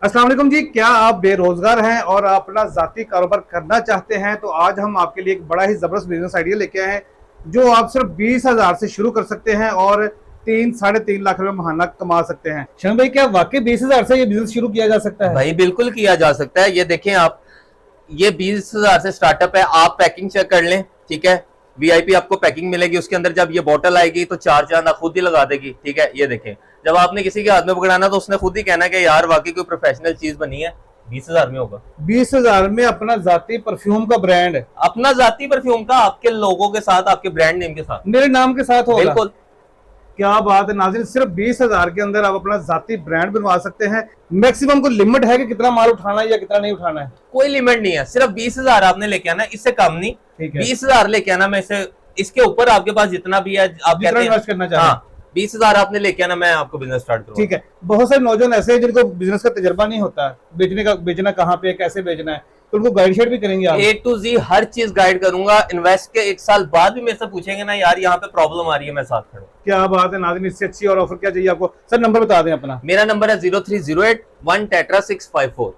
अस्सलाम वालेकुम जी। क्या आप बेरोजगार हैं और आप अपना जाती कारोबार करना चाहते हैं तो आज हम आपके लिए एक बड़ा ही जबरदस्त बिजनेस आइडिया लेके आए हैं जो आप सिर्फ 20,000 से शुरू कर सकते हैं और 3 साढ़े 3 लाख रुपए महीना कमा सकते हैं। शरण भाई, क्या वाकई 20,000 से ये बिजनेस शुरू किया जा सकता है? भाई बिल्कुल किया जा सकता है। ये देखें आप, ये 20,000 से स्टार्टअप है। आप पैकिंग चेक कर लें, ठीक है। वीआईपी आपको पैकिंग मिलेगी, उसके अंदर जब ये बोतल आएगी तो 4 चांद खुद ही लगा देगी, ठीक है। ये देखें, जब आपने किसी के हाथ में पकड़ाना तो उसने खुद ही कहना कि यार वाकई कोई प्रोफेशनल चीज बनी है। 20,000 में होगा। 20,000 में अपना जाती परफ्यूम का ब्रांड, अपना जाती परफ्यूम का, आपके लोगों के साथ, आपके ब्रांड नेम के साथ, मेरे नाम के साथ होगा। बिल्कुल। क्या बात है नाज़रीन, सिर्फ 20,000 के अंदर आप अपना जाती ब्रांड बनवा सकते हैं। मैक्सिमम को लिमिट है कि कितना माल उठाना है या कितना नहीं उठाना है? कोई लिमिट नहीं है, सिर्फ 20,000 आपने लेके आना, इससे कम नहीं। ठीक है। 20,000 लेके आना, मैं इसे इसके ऊपर आपके पास जितना भी है आप जितना इन्वेस्ट करना चाहें। हाँ, 20,000 आपने लेके आना, मैं आपको बिजनेस स्टार्ट करूँ। ठीक है। बहुत सारे नौजवान ऐसे हैं जिनको बिजनेस का तजर्बा नहीं होता, बेचना कहाँ पे, कैसे बेचना है, तो उनको गाइड शेड भी करेंगे आप? A to Z हर चीज गाइड करूंगा। इन्वेस्ट के 1 साल बाद भी मेरे से पूछेंगे ना यार यहाँ पे प्रॉब्लम आ रही है, मैं साथ खड़ा हूं। क्या बात है नाज़रीन, इससे अच्छी और ऑफर क्या चाहिए आपको? सर नंबर बता दें अपना। मेरा नंबर है 0308 1 tetra 654।